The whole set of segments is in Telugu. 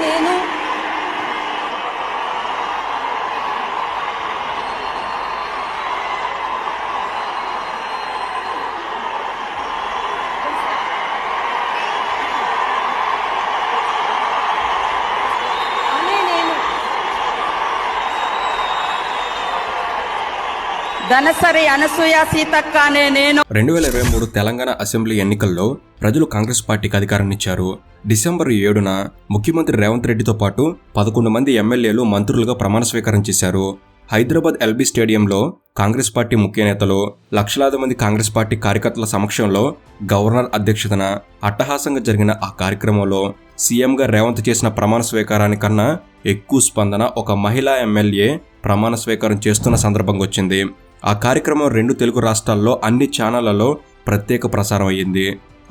నేను ధనసరి అనసూయ సీతక్క అనే నేను 2023 తెలంగాణ అసెంబ్లీ ఎన్నికల్లో ప్రజలు కాంగ్రెస్ పార్టీకి అధికారాన్నిచ్చారు. డిసెంబర్ 7న ముఖ్యమంత్రి రేవంత్ రెడ్డితో పాటు 11 మంది ఎమ్మెల్యేలు మంత్రులుగా ప్రమాణ స్వీకారం చేశారు. హైదరాబాద్ ఎల్బీ స్టేడియంలో కాంగ్రెస్ పార్టీ ముఖ్య నేతలు, లక్షలాది మంది కాంగ్రెస్ పార్టీ కార్యకర్తల సమక్షంలో గవర్నర్ అధ్యక్షతన అట్టహాసంగా జరిగిన ఆ కార్యక్రమంలో సీఎంగా రేవంత్ చేసిన ప్రమాణ స్వీకారానికన్నా ఎక్కువ స్పందన ఒక మహిళా ఎమ్మెల్యే ప్రమాణ స్వీకారం చేస్తున్న సందర్భంగా వచ్చింది. ఆ కార్యక్రమం 2 తెలుగు రాష్ట్రాల్లో అన్ని ఛానళ్లలో ప్రత్యేక ప్రసారం అయ్యింది.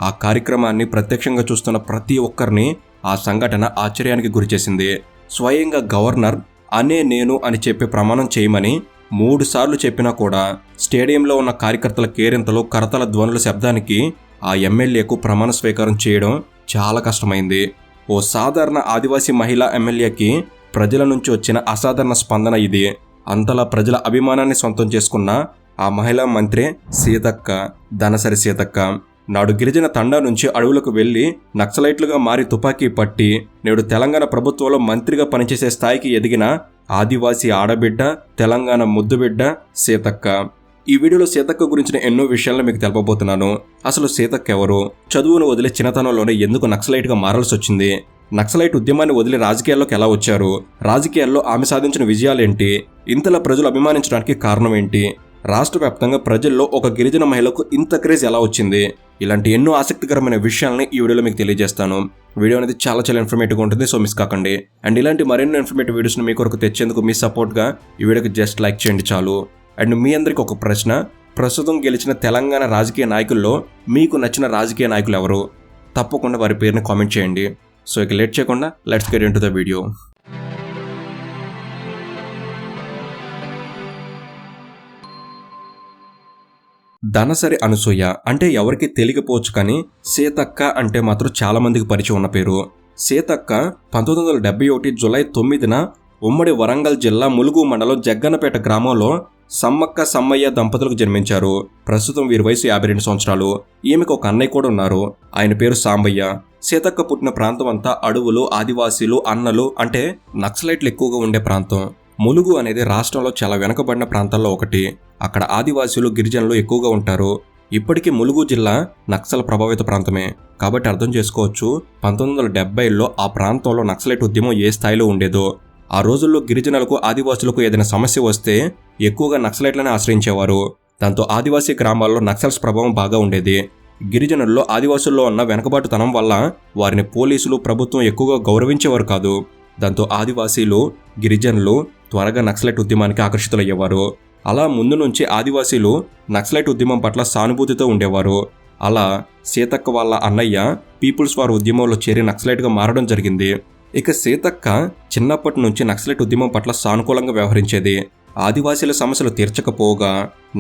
ఆ కార్యక్రమాన్ని ప్రత్యక్షంగా చూస్తున్న ప్రతి ఒక్కరిని ఆ సంఘటన ఆశ్చర్యానికి గురిచేసింది. స్వయంగా గవర్నర్ అనే నేను అని చెప్పి ప్రమాణం చేయమని 3 సార్లు చెప్పినా కూడా స్టేడియంలో ఉన్న కార్యకర్తల కేరింతలు, కరతల ధ్వనుల శబ్దానికి ఆ ఎమ్మెల్యేకు ప్రమాణ స్వీకారం చేయడం చాలా కష్టమైంది. ఓ సాధారణ ఆదివాసీ మహిళా ఎమ్మెల్యేకి ప్రజల నుంచి వచ్చిన అసాధారణ స్పందన ఇది. అంతలా ప్రజల అభిమానాన్ని సొంతం చేసుకున్న ఆ మహిళా మంత్రి సీతక్క, ధనసరి సీతక్క. నాడు గిరిజన తండా నుంచి అడవులకు వెళ్లి నక్సలైట్లుగా మారి తుపాకీ పట్టి నేడు తెలంగాణ ప్రభుత్వంలో మంత్రిగా పనిచేసే స్థాయికి ఎదిగిన ఆదివాసీ ఆడబిడ్డ, తెలంగాణ ముద్దుబిడ్డ సీతక్క. ఈ వీడియోలో సీతక్క గురించిన ఎన్నో విషయాలను మీకు తెలపబోతున్నాను. అసలు సీతక్క ఎవరు? చదువును వదిలే చిన్నతనంలోనే ఎందుకు నక్సలైట్గా మారాల్సి వచ్చింది? నక్సలైట్ ఉద్యమాన్ని వదిలి రాజకీయాల్లోకి ఎలా వచ్చారు? రాజకీయాల్లో ఆమె సాధించిన విజయాలేంటి? ఇంతలా ప్రజలు అభిమానించడానికి కారణం ఏంటి? రాష్ట్ర వ్యాప్తంగా ప్రజల్లో ఒక గిరిజన మహిళకు ఇంత క్రేజ్ ఎలా వచ్చింది? ఇలాంటి ఎన్నో ఆసక్తికరమైన విషయాలని ఈ వీడియోలో మీకు తెలియజేస్తాను. వీడియో అనేది చాలా ఇన్ఫర్మేటివ్గా ఉంటుంది, సో మిస్ కాకండి. అండ్ ఇలాంటి మరెన్నో ఇన్ఫర్మేటివ్ వీడియోస్ని మీ కొరకు తెచ్చేందుకు మీ సపోర్ట్గా ఈ వీడియోకి జస్ట్ లైక్ చేయండి చాలు. అండ్ మీ అందరికీ ఒక ప్రశ్న, ప్రస్తుతం గెలిచిన తెలంగాణ రాజకీయ నాయకుల్లో మీకు నచ్చిన రాజకీయ నాయకులు ఎవరు? తప్పకుండా వారి పేరుని కామెంట్ చేయండి. సో ఇక లేట్ చేయకుండా let's get into the video. Dhanasari Anasuya అంటే ఎవరికి తెలియకపోవచ్చు, కానీ సీతక్క అంటే మాత్రం చాలా మందికి పరిచయం ఉన్న పేరు. సీతక్క 1971 జూలై 9న ఉమ్మడి వరంగల్ జిల్లా ములుగు మండలం జగ్గన్నపేట గ్రామంలో సమ్మక్క సమ్మయ్య దంపతులకు జన్మించారు. ప్రస్తుతం వీరి వయసు 52 సంవత్సరాలు. ఈమెకు ఒక అన్నయ్య కూడా ఉన్నారు. ఆయన పేరు సాంబయ్య. సీతక్క పుట్టిన ప్రాంతం అంతా అడవులు, ఆదివాసీలు, అన్నలు అంటే నక్సలైట్లు ఎక్కువగా ఉండే ప్రాంతం. ములుగు అనేది రాష్ట్రంలో చాలా వెనుకబడిన ప్రాంతాల్లో ఒకటి. అక్కడ ఆదివాసీలు, గిరిజనులు ఎక్కువగా ఉంటారు. ఇప్పటికీ ములుగు జిల్లా నక్సల్ ప్రభావిత ప్రాంతమే. కాబట్టి అర్థం చేసుకోవచ్చు 1970లో ఆ ప్రాంతంలో నక్సలైట్ ఉద్యమం ఏ స్థాయిలో ఉండేదో. ఆ రోజుల్లో గిరిజనులకు, ఆదివాసులకు ఏదైనా సమస్య వస్తే ఎక్కువగా నక్సలైట్లను ఆశ్రయించేవారు. దాంతో ఆదివాసీ గ్రామాల్లో నక్సల్స్ ప్రభావం బాగా ఉండేది. గిరిజనుల్లో, ఆదివాసుల్లో ఉన్న వెనకబాటుతనం వల్ల వారిని పోలీసులు, ప్రభుత్వం ఎక్కువగా గౌరవించేవారు కాదు. దాంతో ఆదివాసీలు, గిరిజనులు త్వరగా నక్సలైట్ ఉద్యమానికి ఆకర్షితులయ్యేవారు. అలా ముందు నుంచి ఆదివాసీలు నక్సలైట్ ఉద్యమం పట్ల సానుభూతితో ఉండేవారు. అలా సీతక్క వాళ్ళ అన్నయ్య పీపుల్స్ వార్ ఉద్యమంలో చేరి నక్సలైట్గా మారడం జరిగింది. ఇక సీతక్క చిన్నప్పటి నుంచి నక్సలైట్ ఉద్యమం పట్ల సానుకూలంగా వ్యవహరించేది. ఆదివాసీల సమస్యలు తీర్చకపోగా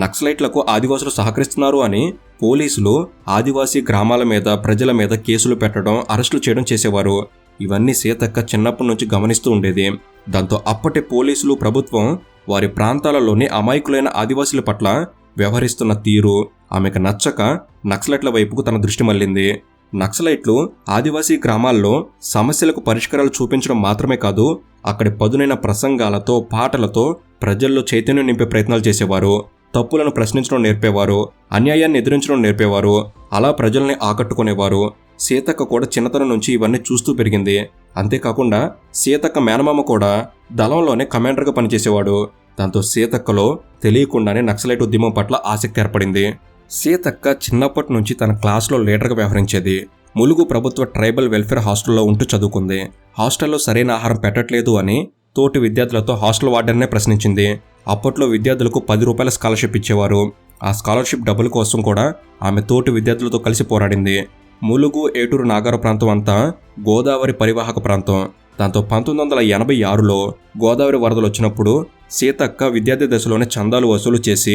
నక్సలైట్లకు ఆదివాసులు సహకరిస్తున్నారు అని పోలీసులు ఆదివాసీ గ్రామాల మీద, ప్రజల మీద కేసులు పెట్టడం, అరెస్టులు చేయడం చేసేవారు. ఇవన్నీ సీతక్క చిన్నప్పటి నుంచి గమనిస్తూ ఉండేది. దాంతో అప్పటి పోలీసులు, ప్రభుత్వం వారి ప్రాంతాలలోని అమాయకులైన ఆదివాసీల పట్ల వ్యవహరిస్తున్న తీరు ఆమెకు నచ్చక నక్సలైట్ల వైపుకు తన దృష్టి మళ్లింది. నక్సలైట్లు ఆదివాసీ గ్రామాల్లో సమస్యలకు పరిష్కారాలు చూపించడం మాత్రమే కాదు, అక్కడి పదునైన ప్రసంగాలతో, పాటలతో ప్రజల్లో చైతన్యం నింపే ప్రయత్నాలు చేసేవారు. తప్పులను ప్రశ్నించడం నేర్పేవారు, అన్యాయాన్ని ఎదిరించడం నేర్పేవారు. అలా ప్రజల్ని ఆకట్టుకునేవారు. సీతక్క కూడా చిన్నతనం నుంచి ఇవన్నీ చూస్తూ పెరిగింది. అంతేకాకుండా సీతక్క మేనమామ కూడా దళంలోనే కమాండర్గా పనిచేసేవాడు. దాంతో సీతక్కలో తెలియకుండానే నక్సలైట్ ఉద్యమం పట్ల ఆసక్తి ఏర్పడింది. సీతక్క చిన్నప్పటి నుంచి తన క్లాస్లో లీడర్గా వ్యవహరించేది. ములుగు ప్రభుత్వ ట్రైబల్ వెల్ఫేర్ హాస్టల్లో ఉంటూ చదువుకుంది. హాస్టల్లో సరైన ఆహారం పెట్టట్లేదు అని తోటి విద్యార్థులతో హాస్టల్ వార్డెన్నే ప్రశ్నించింది. అప్పట్లో విద్యార్థులకు 10 రూపాయల స్కాలర్షిప్ ఇచ్చేవారు. ఆ స్కాలర్షిప్ డబ్బుల కోసం కూడా ఆమె తోటి విద్యార్థులతో కలిసి పోరాడింది. ములుగు, ఏటూరు, నాగార ప్రాంతం అంతా గోదావరి పరివాహక ప్రాంతం. దాంతో 1986లో గోదావరి వరదలు వచ్చినప్పుడు సీతక్క విద్యార్థి దశలోనే చందాలు వసూలు చేసి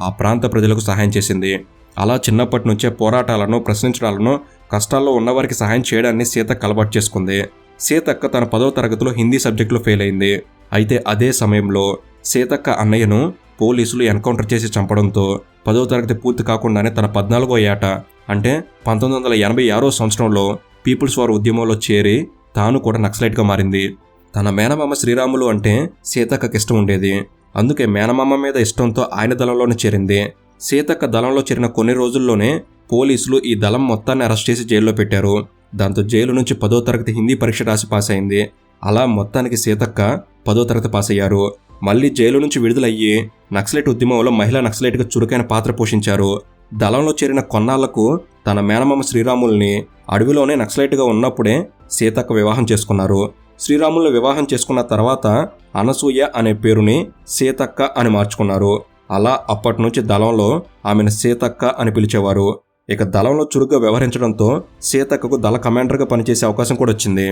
ఆ ప్రాంత ప్రజలకు సహాయం చేసింది. అలా చిన్నప్పటి నుంచే పోరాటాలను, ప్రశ్నించడాలను, కష్టాల్లో ఉన్నవారికి సహాయం చేయడాన్ని సీతక్క అలవాటు చేసుకుంది. సీతక్క తన 10వ తరగతిలో హిందీ సబ్జెక్టులో ఫెయిల్ అయింది. అయితే అదే సమయంలో సీతక్క అన్నయ్యను పోలీసులు ఎన్కౌంటర్ చేసి చంపడంతో 10వ తరగతి పూర్తి కాకుండానే తన 14వ ఏట అంటే 1986వ సంవత్సరంలో పీపుల్స్ వార్ ఉద్యమంలో చేరి తాను కూడా నక్సలైట్గా మారింది. తన మేనమామ శ్రీరాములు అంటే సీతక్కకి ఇష్టం ఉండేది. అందుకే మేనమామ మీద ఇష్టంతో ఆయన దళంలోనే చేరింది. సీతక్క దళంలో చేరిన కొన్ని రోజుల్లోనే పోలీసులు ఈ దళం మొత్తాన్ని అరెస్ట్ చేసి జైల్లో పెట్టారు. దాంతో జైలు నుంచి 10వ తరగతి హిందీ పరీక్ష రాసి పాస్ అయింది. అలా మొత్తానికి సీతక్క 10వ తరగతి పాస్ అయ్యారు. మళ్ళీ జైలు నుంచి విడుదలయ్యి నక్సలైట్ ఉద్యమంలో మహిళా నక్సలైట్గా చురుకైన పాత్ర పోషించారు. దళంలో చేరిన కొన్నాళ్లకు తన మేనమామ శ్రీరాముల్ని అడవిలోనే నక్సలైట్గా ఉన్నప్పుడే సీతక్క వివాహం చేసుకున్నారు. శ్రీరాముల్ని వివాహం చేసుకున్న తర్వాత అనసూయ అనే పేరుని సీతక్క అని మార్చుకున్నారు. అలా అప్పటి నుంచి దళంలో ఆమెను సీతక్క అని పిలిచేవారు. ఇక దళంలో చురుగ్గా వ్యవహరించడంతో సీతక్కకు దళ కమాండర్గా పనిచేసే అవకాశం కూడా వచ్చింది.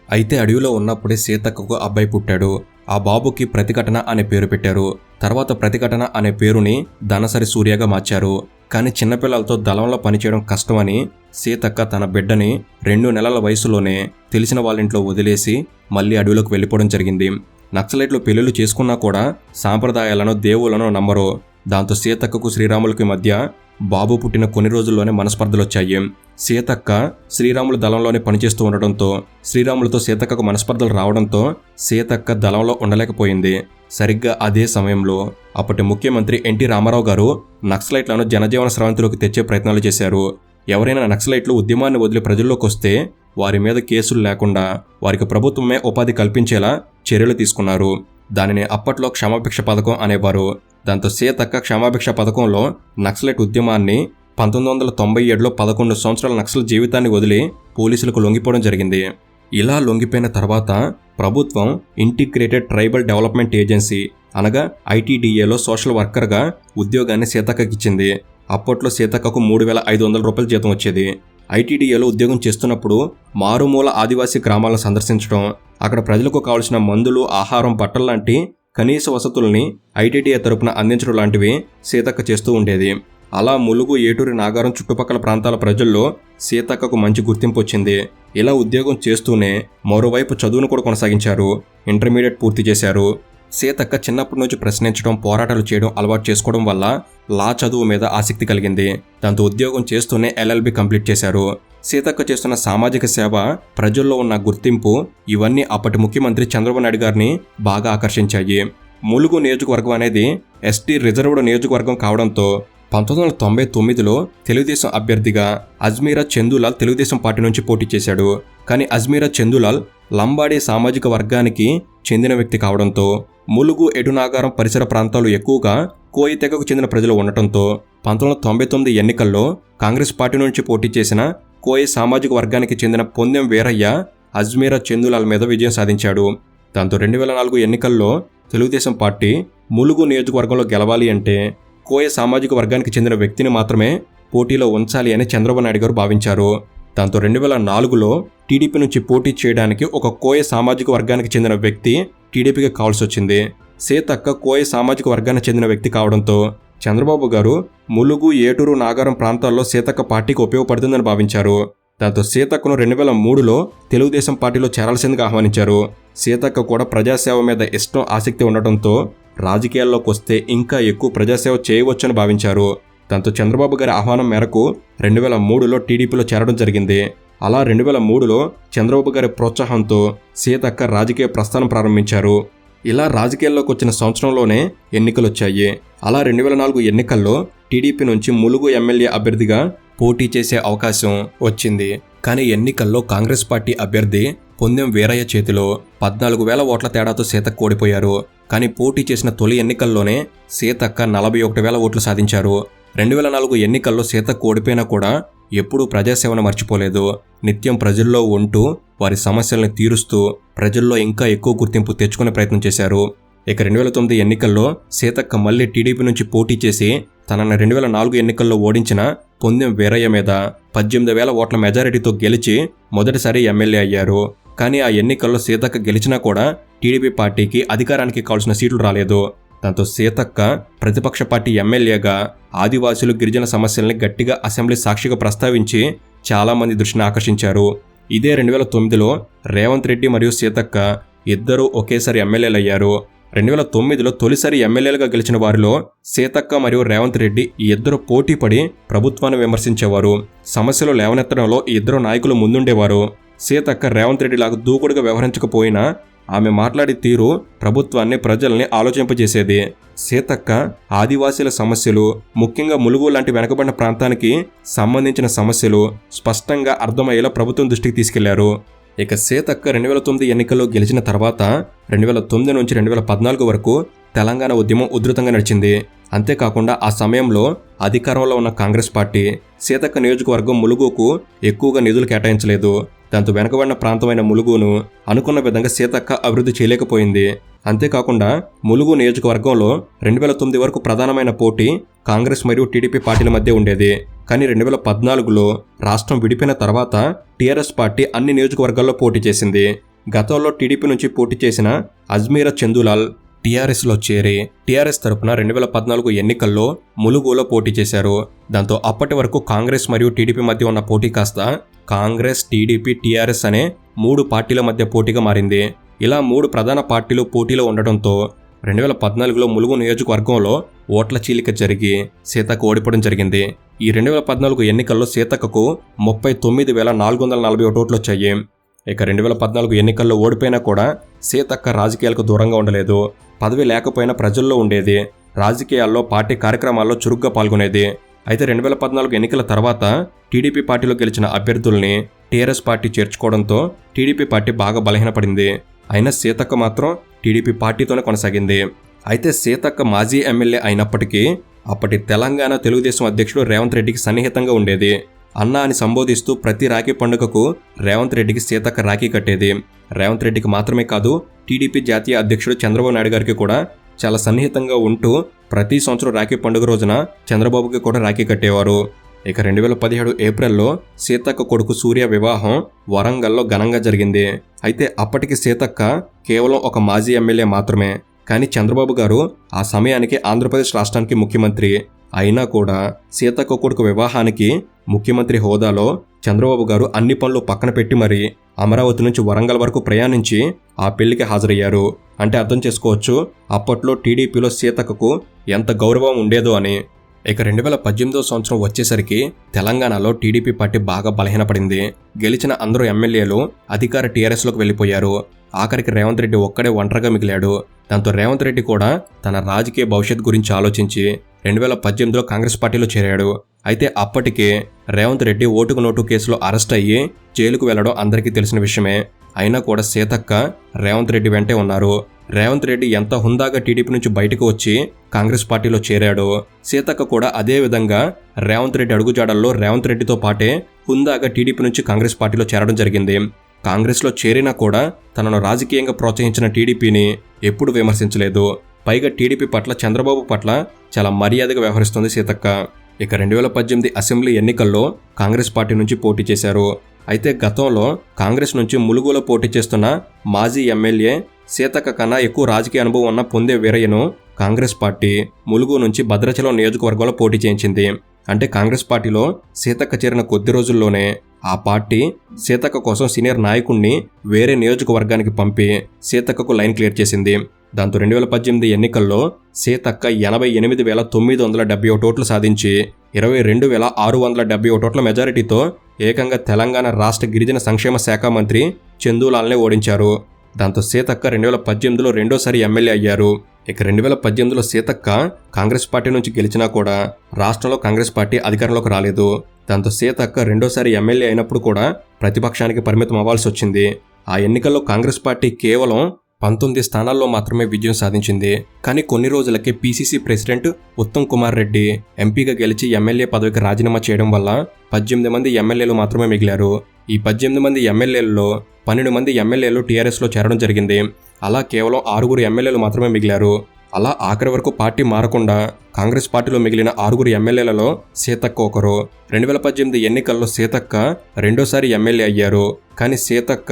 అయితే అడవిలో ఉన్నప్పుడే సీతక్కకు అబ్బాయి పుట్టాడు. ఆ బాబుకి ప్రతిఘటన అనే పేరు పెట్టారు. తర్వాత ప్రతిఘటన అనే పేరుని ధనసరి సూర్యగా మార్చారు. కానీ చిన్నపిల్లలతో దళంలో పనిచేయడం కష్టమని సీతక్క తన బిడ్డని 2 నెలల వయసులోనే తెలిసిన వాళ్ళింట్లో వదిలేసి మళ్ళీ అడవిలోకి వెళ్ళిపోవడం జరిగింది. నక్సలైట్లు పెళ్లిళ్ళు చేసుకున్నా కూడా సాంప్రదాయాలను దేవుళ్లను నమ్మరు. దాంతో సీతక్కకు శ్రీరాములకి మధ్య బాబు పుట్టిన కొన్ని రోజుల్లోనే మనస్పర్ధలొచ్చాయి. సీతక్క శ్రీరాములు దళంలోనే పనిచేస్తూ ఉండడంతో శ్రీరాములతో సీతక్కకు మనస్పర్ధలు రావడంతో సీతక్క దళంలో ఉండలేకపోయింది. సరిగ్గా అదే సమయంలో అప్పటి ముఖ్యమంత్రి ఎన్టీ రామారావు గారు నక్సలైట్లను జనజీవన స్రవంతిలోకి తెచ్చే ప్రయత్నాలు చేశారు. ఎవరైనా నక్సలైట్లు ఉద్యమాన్ని వదిలి ప్రజల్లోకి వస్తే వారి మీద కేసులు లేకుండా వారికి ప్రభుత్వమే ఉపాధి కల్పించేలా చర్యలు తీసుకున్నారు. దానిని అప్పట్లో క్షమాభిక్ష పథకం అనేవారు. దాంతో సీతక్క క్షమాభిక్ష పథకంలో నక్సలైట్ ఉద్యమాన్ని 1997లో 11 సంవత్సరాల నక్సల్ జీవితాన్ని వదిలి పోలీసులకు లొంగిపోవడం జరిగింది. ఇలా లొంగిపోయిన తర్వాత ప్రభుత్వం ఇంటిగ్రేటెడ్ ట్రైబల్ డెవలప్మెంట్ ఏజెన్సీ అనగా ITDAలో సోషల్ వర్కర్గా ఉద్యోగాన్ని సీతక్కకి ఇచ్చింది. అప్పట్లో సీతక్కకు 3,500 రూపాయల జీతం వచ్చేది. ITDAలో ఉద్యోగం చేస్తున్నప్పుడు మారుమూల ఆదివాసీ గ్రామాలను సందర్శించడం, అక్కడ ప్రజలకు కావలసిన మందులు, ఆహారం, బట్టలు లాంటి కనీస వసతుల్ని ITDA తరపున అందించడం లాంటివి సీతక్క చేస్తూ ఉండేది. అలా ములుగు, ఏటూరి, నాగారం చుట్టుపక్కల ప్రాంతాల ప్రజల్లో సీతక్కకు మంచి గుర్తింపు వచ్చింది. ఇలా ఉద్యోగం చేస్తూనే మరోవైపు చదువును కూడా కొనసాగించారు. ఇంటర్మీడియట్ పూర్తి చేశారు. సీతక్క చిన్నప్పటి నుంచి ప్రశ్నించడం, పోరాటాలు చేయడం అలవాటు చేసుకోవడం వల్ల లా చదువు మీద ఆసక్తి కలిగింది. దాంతో ఉద్యోగం చేస్తూనే LLB కంప్లీట్ చేశారు. సీతక్క చేస్తున్న సామాజిక సేవ, ప్రజల్లో ఉన్న గుర్తింపు ఇవన్నీ అప్పటి ముఖ్యమంత్రి చంద్రబాబు నాయుడు గారిని బాగా ఆకర్షించాయి. ములుగు నియోజకవర్గం అనేది ST రిజర్వ్డ్ నియోజకవర్గం కావడంతో 1999లో తెలుగుదేశం అభ్యర్థిగా అజ్మీరా చందూలాల్ తెలుగుదేశం పార్టీ నుంచి పోటీ చేశాడు. కానీ అజ్మీరా చందూలాల్ లంబాడీ సామాజిక వర్గానికి చెందిన వ్యక్తి కావడంతో ములుగు, ఎటునాగారం పరిసర ప్రాంతాలు ఎక్కువగా కోయి తెగకు చెందిన ప్రజలు ఉండటంతో 1999 ఎన్నికల్లో కాంగ్రెస్ పార్టీ నుంచి పోటీ చేసిన కోయి సామాజిక వర్గానికి చెందిన పొందెం వీరయ్య అజ్మీరా చందూలాల్ మీద విజయం సాధించాడు. దాంతో 2004 ఎన్నికల్లో తెలుగుదేశం పార్టీ ములుగు నియోజకవర్గంలో గెలవాలి అంటే కోయ సామాజిక వర్గానికి చెందిన వ్యక్తిని మాత్రమే పోటీలో ఉంచాలి అని చంద్రబాబు నాయుడు గారు భావించారు. దాంతో 2004లో టీడీపీ నుంచి పోటీ చేయడానికి ఒక కోయ సామాజిక వర్గానికి చెందిన వ్యక్తి టీడీపీకి కావాల్సి వచ్చింది. సీతక్క కోయ సామాజిక వర్గానికి చెందిన వ్యక్తి కావడంతో చంద్రబాబు గారు ములుగు, ఏటూరు, నాగారం ప్రాంతాల్లో సీతక్క పార్టీకి ఉపయోగపడుతుందని భావించారు. దాంతో సీతక్కను 2003లో తెలుగుదేశం పార్టీలో చేరాల్సిందిగా ఆహ్వానించారు. సీతక్క కూడా ప్రజాసేవ మీద ఇష్టం, ఆసక్తి ఉండటంతో రాజకీయాల్లోకి వస్తే ఇంకా ఎక్కువ ప్రజాసేవ చేయవచ్చని భావించారు. దాంతో చంద్రబాబు గారి ఆహ్వానం మేరకు 2003లో టీడీపీలో చేరడం జరిగింది. అలా 2003లో చంద్రబాబు గారి ప్రోత్సాహంతో సీతక్క రాజకీయ ప్రస్థానం ప్రారంభించారు. ఇలా రాజకీయాల్లోకి వచ్చిన సంవత్సరంలోనే ఎన్నికలొచ్చాయి. అలా 2004 ఎన్నికల్లో టీడీపీ నుంచి ములుగు ఎమ్మెల్యే అభ్యర్థిగా పోటీ చేసే అవకాశం వచ్చింది. కానీ ఎన్నికల్లో కాంగ్రెస్ పార్టీ అభ్యర్థి పొందెం వీరయ్య చేతిలో 14,000 ఓట్ల తేడాతో సీతక్క ఓడిపోయారు. కానీ పోటీ చేసిన తొలి ఎన్నికల్లోనే సీతక్క 41,000 ఓట్లు సాధించారు. 2004 ఎన్నికల్లో సీతక్క ఓడిపోయినా కూడా ఎప్పుడూ ప్రజాసేవను మర్చిపోలేదు. నిత్యం ప్రజల్లో ఉంటూ వారి సమస్యల్ని తీరుస్తూ ప్రజల్లో ఇంకా ఎక్కువ గుర్తింపు తెచ్చుకునే ప్రయత్నం చేశారు. ఇక 2009 ఎన్నికల్లో సీతక్క మళ్లీ టీడీపీ నుంచి పోటీ చేసి తనని 2004 ఎన్నికల్లో ఓడించిన పొందెం వీరయ్య మీద 18,000 ఓట్ల మెజారిటీతో గెలిచి మొదటిసారి ఎమ్మెల్యే అయ్యారు. కానీ ఆ ఎన్నికల్లో సీతక్క గెలిచినా కూడా టీడీపీ పార్టీకి అధికారానికి కావాల్సిన సీట్లు రాలేదు. దాంతో సీతక్క ప్రతిపక్ష పార్టీ ఎమ్మెల్యేగా ఆదివాసులు, గిరిజన సమస్యల్ని గట్టిగా అసెంబ్లీ సాక్షిగా ప్రస్తావించి చాలామంది దృష్టిని ఆకర్షించారు. ఇదే 2009లో రేవంత్ రెడ్డి మరియు సీతక్క ఇద్దరూ ఒకేసారి ఎమ్మెల్యేలు అయ్యారు. 2009లో తొలిసారి ఎమ్మెల్యేలుగా గెలిచిన వారిలో సీతక్క మరియు రేవంత్ రెడ్డి ఈ ఇద్దరు పోటీ పడి ప్రభుత్వాన్ని విమర్శించేవారు. సమస్యలు లేవనెత్తడంలో ఈ ఇద్దరు నాయకులు ముందుండేవారు. సీతక్క రేవంత్ రెడ్డి లాగా దూకుడుగా వ్యవహరించకపోయినా ఆమె మాట్లాడే తీరు ప్రభుత్వాన్ని, ప్రజల్ని ఆలోచింపజేసేది. సీతక్క ఆదివాసీల సమస్యలు, ముఖ్యంగా ములుగు లాంటి వెనకబడిన ప్రాంతానికి సంబంధించిన సమస్యలు స్పష్టంగా అర్థమయ్యేలా ప్రభుత్వం దృష్టికి తీసుకెళ్లారు. ఇక సీతక్క 2009 ఎన్నికల్లో గెలిచిన తర్వాత 2009 నుంచి 2014 వరకు తెలంగాణ ఉద్యమం ఉధృతంగా నడిచింది. అంతేకాకుండా ఆ సమయంలో అధికారంలో ఉన్న కాంగ్రెస్ పార్టీ సీతక్క నియోజకవర్గం ములుగుకు ఎక్కువగా నిధులు కేటాయించలేదు. దాంతో వెనకబడిన ప్రాంతమైన ములుగును అనుకున్న విధంగా సీతక్క అభివృద్ధి చేయలేకపోయింది. అంతేకాకుండా ములుగు నియోజకవర్గంలో 2009 వరకు ప్రధానమైన పోటీ కాంగ్రెస్ మరియు టీడీపీ పార్టీల మధ్య ఉండేది. కానీ 2014లో రాష్ట్రం విడిపోయిన తర్వాత టీఆర్ఎస్ పార్టీ అన్ని నియోజకవర్గాల్లో పోటీ చేసింది. గతంలో టీడీపీ నుంచి పోటీ చేసిన అజ్మీరా చందులాల్ టీఆర్ఎస్లో చేరి టీఆర్ఎస్ తరపున 2014 ఎన్నికల్లో ములుగులో పోటీ చేశారు. దాంతో అప్పటి వరకు కాంగ్రెస్ మరియు టీడీపీ మధ్య ఉన్న పోటీ కాస్త కాంగ్రెస్, టీడీపీ, టీఆర్ఎస్ అనే 3 పార్టీల మధ్య పోటీగా మారింది. ఇలా 3 ప్రధాన పార్టీలు పోటీలో ఉండటంతో 2014లో ములుగు నియోజకవర్గంలో ఓట్ల చీలిక జరిగి సీతక్క ఓడిపోవడం జరిగింది. ఈ 2014 ఎన్నికల్లో సీతక్కకు 39,441 ఓట్లు వచ్చాయి. ఇక 2014 ఎన్నికల్లో ఓడిపోయినా కూడా సీతక్క రాజకీయాలకు దూరంగా ఉండలేదు. పదవి లేకపోయినా ప్రజల్లో ఉండేది. రాజకీయాల్లో, పార్టీ కార్యక్రమాల్లో చురుగ్గా పాల్గొనేది. అయితే 2014 ఎన్నికల తర్వాత టీడీపీ పార్టీలో గెలిచిన అభ్యర్థుల్ని టీఆర్ఎస్ పార్టీ చేర్చుకోవడంతో టీడీపీ పార్టీ బాగా బలహీనపడింది. అయినా సీతక్క మాత్రం టీడీపీ పార్టీతోనే కొనసాగింది. అయితే సీతక్క మాజీ ఎమ్మెల్యే అయినప్పటికీ అప్పటి తెలంగాణ తెలుగుదేశం అధ్యక్షుడు రేవంత్ రెడ్డికి సన్నిహితంగా ఉండేది. అన్న అని సంబోధిస్తూ ప్రతి రాఖీ పండుగకు రేవంత్ రెడ్డికి సీతక్క రాఖీ కట్టేది. రేవంత్ రెడ్డికి మాత్రమే కాదు, టీడీపీ జాతీయ అధ్యక్షుడు చంద్రబాబు నాయుడు గారికి కూడా చాలా సన్నిహితంగా ఉంటూ ప్రతి సంవత్సరం రాఖీ పండుగ రోజున చంద్రబాబుకి కూడా రాఖీ కట్టేవారు. ఇక 2017 ఏప్రిల్లో సీతక్క కొడుకు సూర్య వివాహం వరంగల్లో ఘనంగా జరిగింది. అయితే అప్పటికి సీతక్క కేవలం ఒక మాజీ ఎమ్మెల్యే మాత్రమే. కానీ చంద్రబాబు గారు ఆ సమయానికి ఆంధ్రప్రదేశ్ రాష్ట్రానికి ముఖ్యమంత్రి. అయినా కూడా సీతక్క కొడుకు వివాహానికి ముఖ్యమంత్రి హోదాలో చంద్రబాబు గారు అన్ని పనులు పక్కన పెట్టి మరీ అమరావతి నుంచి వరంగల్ వరకు ప్రయాణించి ఆ పెళ్లికి హాజరయ్యారు. అంటే అర్థం చేసుకోవచ్చు అప్పట్లో టీడీపీలో సీతక్కకు ఎంత గౌరవం ఉండేదో అని. ఇక 2018 సంవత్సరం వచ్చేసరికి తెలంగాణలో టీడీపీ పార్టీ బాగా బలహీనపడింది. గెలిచిన అందరూ ఎమ్మెల్యేలు అధికార టీఆర్ఎస్లోకి వెళ్ళిపోయారు. ఆఖరికి రేవంత్ రెడ్డి ఒక్కడే ఒంటరిగా మిగిలాడు. దాంతో రేవంత్ రెడ్డి కూడా తన రాజకీయ భవిష్యత్ గురించి ఆలోచించి 2018లో కాంగ్రెస్ పార్టీలో చేరాడు. అయితే అప్పటికే రేవంత్ రెడ్డి ఓటుకు నోటు కేసులో అరెస్ట్ అయ్యి జైలుకు వెళ్లడం అందరికీ తెలిసిన విషయమే. అయినా కూడా సీతక్క రేవంత్ రెడ్డి వెంటే ఉన్నారు. రేవంత్ రెడ్డి ఎంత హుందాగా టీడీపీ నుంచి బయటకు వచ్చి కాంగ్రెస్ పార్టీలో చేరాడో సీతక్క కూడా అదే విధంగా రేవంత్ రెడ్డి అడుగుజాడల్లో రేవంత్ రెడ్డితో పాటే హుందాగా టీడీపీ నుంచి కాంగ్రెస్ పార్టీలో చేరడం జరిగింది. కాంగ్రెస్లో చేరినా కూడా తనను రాజకీయంగా ప్రోత్సహించిన టీడీపీని ఎప్పుడు విమర్శించలేదు. పైగా టీడీపీ పట్ల, చంద్రబాబు పట్ల చాలా మర్యాదగా వ్యవహరిస్తుంది సీతక్క. ఇక 2018 అసెంబ్లీ ఎన్నికల్లో కాంగ్రెస్ పార్టీ నుంచి పోటీ చేశారు. అయితే గతంలో కాంగ్రెస్ నుంచి ములుగులో పోటీ చేస్తున్న మాజీ ఎమ్మెల్యే సీతక్క కన్నా ఎక్కువ రాజకీయ అనుభవం ఉన్న పొందే వీరయ్యను కాంగ్రెస్ పార్టీ ములుగు నుంచి భద్రాచలం నియోజకవర్గంలో పోటీ చేయించింది. అంటే కాంగ్రెస్ పార్టీలో సీతక్క చేరిన కొద్ది రోజుల్లోనే ఆ పార్టీ సీతక్క కోసం సీనియర్ నాయకుణ్ణి వేరే నియోజకవర్గానికి పంపి సీతక్కకు లైన్ క్లియర్ చేసింది. దాంతో 2018 ఎన్నికల్లో సీతక్క 88,971 ఓట్లు సాధించి 22,671 ఓట్ల మెజారిటీతో ఏకంగా తెలంగాణ రాష్ట్ర గిరిజన సంక్షేమ శాఖ మంత్రి చందులాల్ని ఓడించారు. దాంతో సీతక్క 2018లో రెండోసారి ఎమ్మెల్యే అయ్యారు. ఇక 2018లో సీతక్క కాంగ్రెస్ పార్టీ నుంచి గెలిచినా కూడా రాష్ట్రంలో కాంగ్రెస్ పార్టీ అధికారంలోకి రాలేదు. దాంతో సీతక్క రెండోసారి ఎమ్మెల్యే అయినప్పుడు కూడా ప్రతిపక్షానికి పరిమితం అవ్వాల్సి వచ్చింది. ఆ ఎన్నికల్లో కాంగ్రెస్ పార్టీ కేవలం 19 స్థానాల్లో మాత్రమే విజయం సాధించింది. కానీ కొన్ని రోజులకే పీసీసీ ప్రెసిడెంట్ ఉత్తమ్ కుమార్ రెడ్డి ఎంపీగా గెలిచి ఎమ్మెల్యే పదవికి రాజీనామా చేయడం వల్ల 18 మంది ఎమ్మెల్యేలు మాత్రమే మిగిలారు. ఈ 18 మంది ఎమ్మెల్యేలలో 12 మంది ఎమ్మెల్యేలు టీఆర్ఎస్లో చేరడం జరిగింది. అలా కేవలం 6 ఎమ్మెల్యేలు మాత్రమే మిగిలారు. అలా ఆఖరి వరకు పార్టీ మారకుండా కాంగ్రెస్ పార్టీలో మిగిలిన 6 ఎమ్మెల్యేలలో సీతక్క ఒకరు. 2018 ఎన్నికల్లో సీతక్క రెండోసారి ఎమ్మెల్యే అయ్యారు. కానీ సీతక్క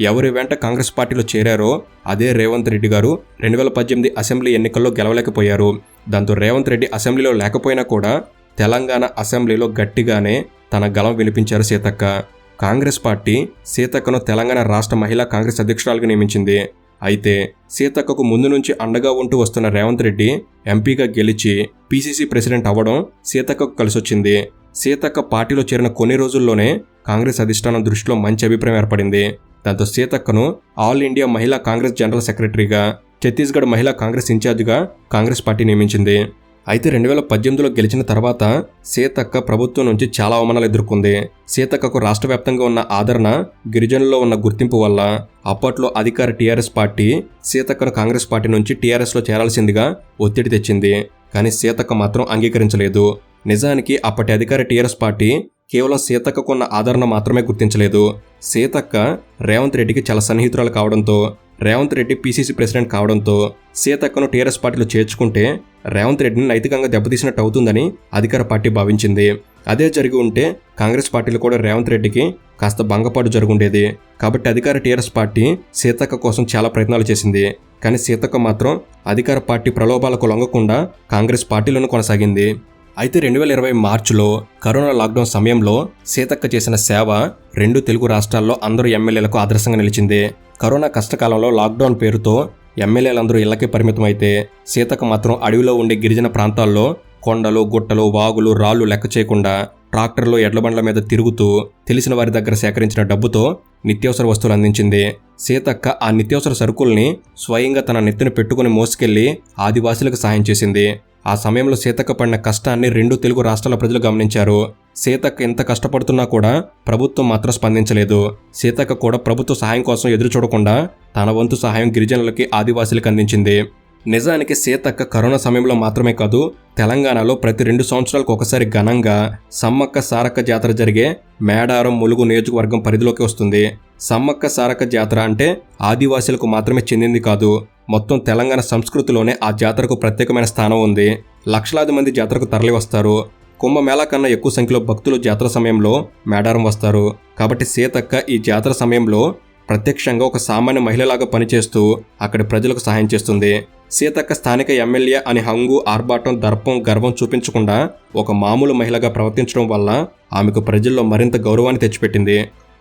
ఎవరి వెంట కాంగ్రెస్ పార్టీలో చేరారో అదే రేవంత్ రెడ్డి గారు 2018 అసెంబ్లీ ఎన్నికల్లో గెలవలేకపోయారు. దాంతో రేవంత్ రెడ్డి అసెంబ్లీలో లేకపోయినా కూడా తెలంగాణ అసెంబ్లీలో గట్టిగానే తన గళం వినిపించారు సీతక్క. కాంగ్రెస్ పార్టీ సీతక్కను తెలంగాణ రాష్ట్ర మహిళా కాంగ్రెస్ అధ్యక్షురాలుగా నియమించింది. అయితే సీతక్కకు ముందు నుంచి అండగా ఉంటూ వస్తున్న రేవంత్ రెడ్డి ఎంపీగా గెలిచి పీసీసీ ప్రెసిడెంట్ అవ్వడం సీతక్కకు కలిసొచ్చింది. సీతక్క పార్టీలో చేరిన కొన్ని రోజుల్లోనే కాంగ్రెస్ అధిష్టానం దృష్టిలో మంచి అభిప్రాయం ఏర్పడింది. దాంతో సీతక్కను ఆల్ ఇండియా మహిళా కాంగ్రెస్ జనరల్ సెక్రటరీగా, ఛత్తీస్గఢ్ మహిళా కాంగ్రెస్ ఇన్ఛార్జిగా కాంగ్రెస్ పార్టీ నియమించింది. అయితే 2018లో గెలిచిన తర్వాత సీతక్క ప్రభుత్వం నుంచి చాలా అవమానాలు ఎదుర్కొంది. సీతక్కకు రాష్ట్ర వ్యాప్తంగా ఉన్న ఆదరణ, గిరిజనుల్లో ఉన్న గుర్తింపు వల్ల అప్పట్లో అధికార టీఆర్ఎస్ పార్టీ సీతక్కను కాంగ్రెస్ పార్టీ నుంచి టీఆర్ఎస్లో చేరాల్సిందిగా ఒత్తిడి తెచ్చింది. కానీ సీతక్క మాత్రం అంగీకరించలేదు. నిజానికి అప్పటి అధికార టీఆర్ఎస్ పార్టీ కేవలం సీతక్కకున్న ఆదరణ మాత్రమే గుర్తించలేదు. సీతక్క రేవంత్ రెడ్డికి చాలా సన్నిహితురాలు కావడంతో, రేవంత్ రెడ్డి పీసీసీ ప్రెసిడెంట్ కావడంతో సీతక్కను టీఆర్ఎస్ పార్టీలో చేర్చుకుంటే రేవంత్ రెడ్డిని నైతికంగా దెబ్బతీసినట్టు అవుతుందని అధికార పార్టీ భావించింది. అదే జరిగి ఉంటే కాంగ్రెస్ పార్టీలో కూడా రేవంత్ రెడ్డికి కాస్త భంగపాటు జరుగుండేది. కాబట్టి అధికార టీఆర్ఎస్ పార్టీ సీతక్క కోసం చాలా ప్రయత్నాలు చేసింది. కానీ సీతక్క మాత్రం అధికార పార్టీ ప్రలోభాలకు లొంగకుండా కాంగ్రెస్ పార్టీలను కొనసాగింది. అయితే 2020 మార్చిలో కరోనా లాక్డౌన్ సమయంలో సీతక్క చేసిన సేవ 2 తెలుగు రాష్ట్రాల్లో అందరూ ఎమ్మెల్యేలకు ఆదర్శంగా నిలిచింది. కరోనా కష్టకాలంలో లాక్డౌన్ పేరుతో ఎమ్మెల్యేలందరూ ఇళ్లకే పరిమితమైతే సీతక్క మాత్రం అడవిలో ఉండే గిరిజన ప్రాంతాల్లో కొండలు, గుట్టలు, వాగులు, రాళ్లు లెక్క చేయకుండా ట్రాక్టర్లు, ఎడ్లబండ్ల మీద తిరుగుతూ తెలిసిన వారి దగ్గర సేకరించిన డబ్బుతో నిత్యావసర వస్తువులు అందించింది. సీతక్క ఆ నిత్యావసర సరుకుల్ని స్వయంగా తన నెత్తిన పెట్టుకుని మోసుకెళ్లి ఆదివాసులకు సాయం చేసింది. ఆ సమయంలో సీతక్క పడిన కష్టాన్ని 2 తెలుగు రాష్ట్రాల ప్రజలు గమనించారు. సీతక్క ఎంత కష్టపడుతున్నా కూడా ప్రభుత్వం మాత్రం స్పందించలేదు. సీతక్క కూడా ప్రభుత్వ సహాయం కోసం ఎదురు చూడకుండా తన వంతు సహాయం గిరిజనులకి, ఆదివాసులకు అందించింది. నిజానికి సీతక్క కరోనా సమయంలో మాత్రమే కాదు, తెలంగాణలో ప్రతి 2 సంవత్సరాలకు ఒకసారి ఘనంగా సమ్మక్క సారక్క జాతర జరిగే మేడారం, ములుగు నియోజకవర్గం పరిధిలోకి వస్తుంది. సమ్మక్క సారక్క జాతర అంటే ఆదివాసీలకు మాత్రమే చెందింది కాదు, మొత్తం తెలంగాణ సంస్కృతిలోనే ఆ జాతరకు ప్రత్యేకమైన స్థానం ఉంది. లక్షలాది మంది జాతరకు తరలి వస్తారు. కుంభమేళా కన్నా ఎక్కువ సంఖ్యలో భక్తులు జాతర సమయంలో మేడారం వస్తారు. కాబట్టి సీతక్క ఈ జాతర సమయంలో ప్రత్యక్షంగా ఒక సామాన్య మహిళలాగా పనిచేస్తూ అక్కడి ప్రజలకు సహాయం చేస్తుంది. సీతక్క స్థానిక ఎమ్మెల్యే అని హంగు, ఆర్భాటం, దర్పం, గర్వం చూపించకుండా ఒక మామూలు మహిళగా ప్రవర్తించడం వల్ల ఆమెకు ప్రజల్లో మరింత గౌరవాన్ని తెచ్చిపెట్టింది.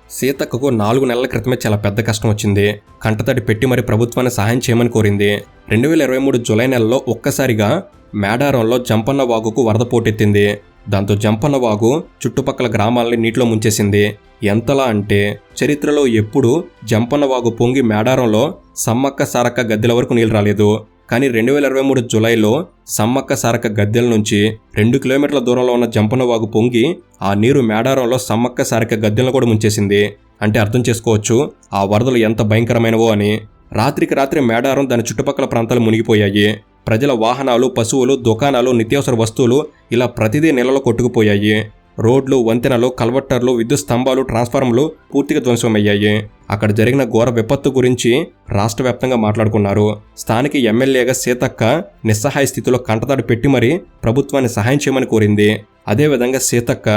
సీతక్కకు 4 నెలల క్రితమే చాలా పెద్ద కష్టం వచ్చింది. కంటతడి పెట్టి మరి ప్రభుత్వాన్ని సహాయం చేయమని కోరింది. 2023 జూలై నెలలో ఒక్కసారిగా మేడారంలో జంపన్న వాగుకు వరద పోటెత్తింది. దాంతో జంపన్న వాగు చుట్టుపక్కల గ్రామాలని నీటిలో ముంచేసింది. ఎంతలా అంటే చరిత్రలో ఎప్పుడూ జంపన్న వాగు పొంగి మేడారంలో సమ్మక్క సారక్క గద్దెల వరకు నీళ్ళు రాలేదు. కానీ 2023 జూలైలో సమ్మక్క సారక్క గద్దెల నుంచి 2 కిలోమీటర్ల దూరంలో ఉన్న జంపన్న వాగు పొంగి ఆ నీరు మేడారంలో సమ్మక్క సారక్క గద్దెలను కూడా ముంచేసింది. అంటే అర్థం చేసుకోవచ్చు ఆ వరదలు ఎంత భయంకరమైనవో అని. రాత్రికి రాత్రి మేడారం, దాని చుట్టుపక్కల ప్రాంతాలు మునిగిపోయాయి. ప్రజల వాహనాలు, పశువులు, దుకాణాలు, నిత్యావసర వస్తువులు ఇలా ప్రతిదీ నీళ్ళలో కొట్టుకుపోయాయి. రోడ్లు, వంతెనలు, కల్వర్టర్లు, విద్యుత్ స్తంభాలు, ట్రాన్స్ఫార్మర్లు పూర్తిగా ధ్వంసమయ్యాయి. అక్కడ జరిగిన ఘోర విపత్తు గురించి రాష్ట్ర వ్యాప్తంగా మాట్లాడుకున్నారు. స్థానిక ఎమ్మెల్యేగా సీతక్క నిస్సహాయ స్థితిలో కంటతడి పెట్టి మరీ ప్రభుత్వాన్ని సహాయం చేయమని కోరింది. అదేవిధంగా సీతక్క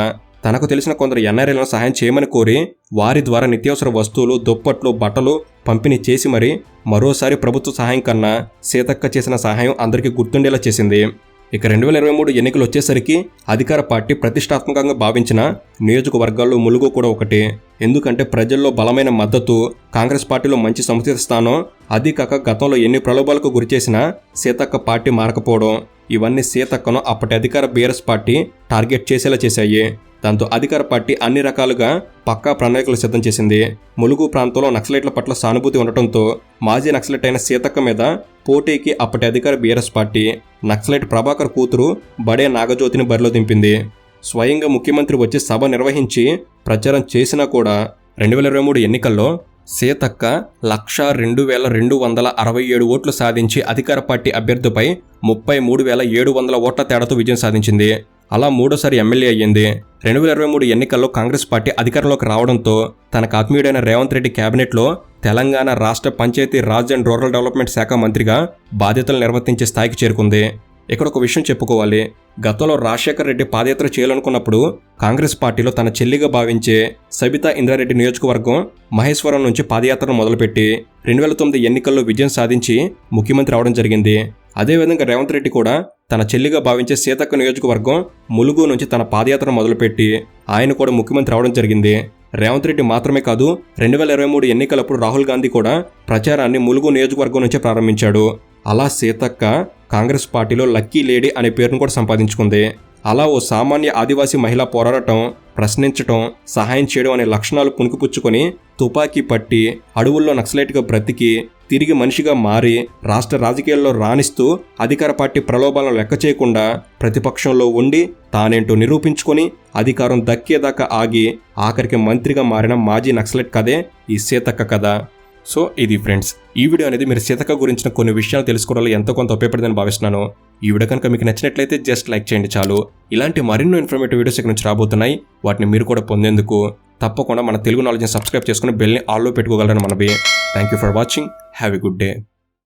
తనకు తెలిసిన కొందరు ఎన్ఆర్ఐలను సహాయం చేయమని కోరి వారి ద్వారా నిత్యావసర వస్తువులు, దుప్పట్లు, బట్టలు పంపిణీ చేసి మరి మరోసారి ప్రభుత్వ సహాయం కన్నా సీతక్క చేసిన సహాయం అందరికీ గుర్తుండేలా చేసింది. ఇక 2023 ఎన్నికలు వచ్చేసరికి అధికార పార్టీ ప్రతిష్టాత్మకంగా భావించిన నియోజకవర్గాల్లో ములుగు కూడా ఒకటి. ఎందుకంటే ప్రజల్లో బలమైన మద్దతు, కాంగ్రెస్ పార్టీలో మంచి సముచిత స్థానం, అది కాక గతంలో ఎన్ని ప్రలోభాలకు గురిచేసినా సీతక్క పార్టీ మారకపోవడం, ఇవన్నీ సీతక్కను అప్పటి అధికార బీఆర్ఎస్ పార్టీ టార్గెట్ చేసేలా చేశాయి. దాంతో అధికార పార్టీ అన్ని రకాలుగా పక్కా ప్రణాళికలు సిద్ధం చేసింది. ములుగు ప్రాంతంలో నక్సలైట్ల పట్ల సానుభూతి ఉండటంతో మాజీ నక్సలైట్ అయిన సీతక్క మీద పోటీకి అప్పటి అధికార బీఆర్ఎస్ పార్టీ నక్సలైట్ ప్రభాకర్ కూతురు బడే నాగజ్యోతిని బరిలో దింపింది. స్వయంగా ముఖ్యమంత్రి వచ్చి సభ నిర్వహించి ప్రచారం చేసినా కూడా 2023 ఎన్నికల్లో సీతక్క 1,02,267 ఓట్లు సాధించి అధికార పార్టీ అభ్యర్థిపై 33,700 ఓట్ల తేడాతో విజయం సాధించింది. అలా మూడోసారి ఎమ్మెల్యే అయ్యింది. 2023 ఎన్నికల్లో కాంగ్రెస్ పార్టీ అధికారంలోకి రావడంతో తనకు ఆత్మీయుడైన రేవంత్ రెడ్డి కేబినెట్లో తెలంగాణ రాష్ట్ర Panchayati Raj and rural development శాఖ మంత్రిగా బాధ్యతలు నిర్వర్తించే స్థాయికి చేరుకుంది. ఇక్కడ ఒక విషయం చెప్పుకోవాలి. గతంలో రాజశేఖర్ రెడ్డి పాదయాత్ర చేయాలనుకున్నప్పుడు కాంగ్రెస్ పార్టీలో తన చెల్లిగా భావించే సబితా ఇంద్రారెడ్డి నియోజకవర్గం మహేశ్వరం నుంచి పాదయాత్రను మొదలుపెట్టి 2009 ఎన్నికల్లో విజయం సాధించి ముఖ్యమంత్రి అవడం జరిగింది. అదేవిధంగా రేవంత్ రెడ్డి కూడా తన చెల్లిగా భావించే సీతక్క నియోజకవర్గం ములుగు నుంచి తన పాదయాత్ర మొదలుపెట్టి ఆయన కూడా ముఖ్యమంత్రి అవడం జరిగింది. రేవంత్ రెడ్డి మాత్రమే కాదు 2023 ఎన్నికలప్పుడు రాహుల్ గాంధీ కూడా ప్రచారాన్ని ములుగు నియోజకవర్గం నుంచే ప్రారంభించాడు. అలా సీతక్క కాంగ్రెస్ పార్టీలో లక్కీ లేడీ అనే పేరును కూడా సంపాదించుకుంది. అలా ఓ సామాన్య ఆదివాసీ మహిళ పోరాడటం, ప్రశ్నించటం, సహాయం చేయడం అనే లక్షణాలు పుణికిపుచ్చుకొని తుపాకీ పట్టి అడవుల్లో నక్సలైట్గా బ్రతికి తిరిగి మనిషిగా మారి రాష్ట్ర రాజకీయాల్లో రాణిస్తూ అధికార పార్టీ ప్రలోభాలను లెక్క చేయకుండా ప్రతిపక్షంలో ఉండి తానేంటో నిరూపించుకొని అధికారం దక్కేదాకా ఆగి ఆఖరికి మంత్రిగా మారిన మాజీ నక్సలైట్ కథే ఈ సీతక్క కథ. సో ఇది ఫ్రెండ్స్, ఈ వీడియో అనేది మీరు సీతక్క గురించిన కొన్ని విషయాలు తెలుసుకోవడంలో ఎంతో కొంత ఉపయోగపడిందని భావిస్తున్నాను. ఈ వీడియో కనుక మీకు నచ్చినట్లయితే జస్ట్ లైక్ చేయండి చాలు. ఇలాంటి మరిన్నో ఇన్ఫర్మేటివ్ వీడియోస్ ఇక్కడ నుంచి రాబోతున్నాయి. వాటిని మీరు కూడా పొందేందుకు తప్పకుండా మన తెలుగు నాలెడ్జ్ని సబ్స్క్రైబ్ చేసుకుని బెల్ని ఆల్లో పెట్టుకోగలరని మనవి. Thank you for watching. Have a good day.